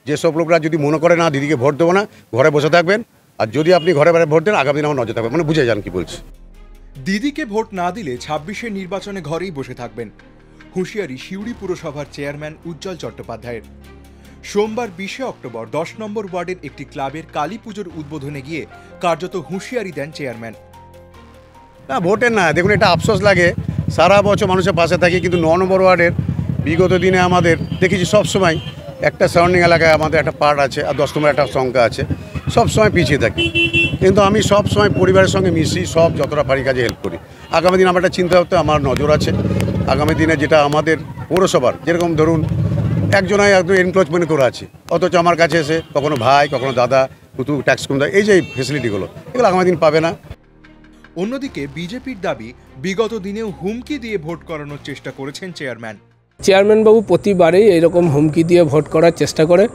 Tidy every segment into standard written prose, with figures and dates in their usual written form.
যেসব লোকরা যদি মনে করে না দিদিকে ভোট দেবো না, ঘরে বসে থাকবেন। আর যদি আপনি ঘরে বাইরে ভোট দেন, আগামী দিন আমার নজর থাকবে, মানে বুঝে যান কি বলছি। দিদিকে ভোট না দিলে ২৬শে নির্বাচনে ঘরেই বসে থাকবেন, হুঁশিয়ারি সিউড়ি পুরসভার চেয়ারম্যান উজ্জ্বল চট্টোপাধ্যায়ের। সোমবার ২০শে অক্টোবর ১০ নম্বর ওয়ার্ডের একটি ক্লাবের কালী পুজোর উদ্বোধনে গিয়ে কার্যত হুঁশিয়ারি দেন চেয়ারম্যান। না, ভোটের না, দেখুন এটা আফসোস লাগে, সারা বছর মানুষের পাশে থাকি, কিন্তু ৯ নম্বর ওয়ার্ডের বিগত দিনে আমাদের দেখেছি সবসময় একটা সারাউন্ডিং এলাকায় আমাদের একটা পার্ট আছে, আর 10 নম্বর একটা সংখ্যা আছে, সবসময় পিছিয়ে থাকি। কিন্তু আমি সবসময় পরিবারের সঙ্গে মিশি, সব যতটা পারি কাজে হেল্প করি। আগামী দিন আমার একটা চিন্তা করতে আমার নজর আছে, আগামী দিনে যেটা আমাদের পৌরসভার, যেরকম ধরুন একজনাই একদম এনক্রোচমেন্ট করে আছে, অথচ আমার কাছে এসে কখনো ভাই, কখনো দাদা, কুতু ট্যাক্স কম দেয়, এই যে ফেসিলিটিগুলো, এগুলো আগামী দিন পাবে না। অন্যদিকে বিজেপির দাবি, বিগত দিনেও হুমকি দিয়ে ভোট করানোর চেষ্টা করেছেন চেয়ারম্যান। চেয়ারম্যানবাবু প্রতিবারেই এরকম হুমকি দিয়ে ভোট করার চেষ্টা করে,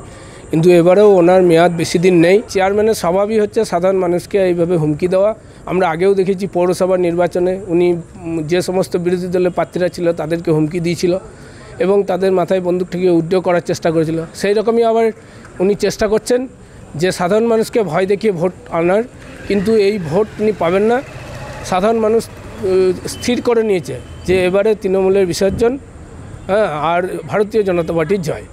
কিন্তু এবারেও ওনার মেয়াদ বেশি দিন নেই। চেয়ারম্যানের স্বভাবই হচ্ছে সাধারণ মানুষকে এইভাবে হুমকি দেওয়া। আমরা আগেও দেখেছি পৌরসভার নির্বাচনে উনি যে সমস্ত বিরোধী দলের প্রার্থীরা ছিল তাদেরকে হুমকি দিয়েছিল এবং তাদের মাথায় বন্দুক ঠেকিয়ে উইথড্র করার চেষ্টা করেছিল। সেই রকমই আবার উনি চেষ্টা করছেন যে সাধারণ মানুষকে ভয় দেখিয়ে ভোট আনার, কিন্তু এই ভোট উনি পাবেন না। সাধারণ মানুষ স্থির করে নিয়েছে যে এবারে তৃণমূলের বিসর্জন, আর ভারতীয় জনতা পার্টির জয়।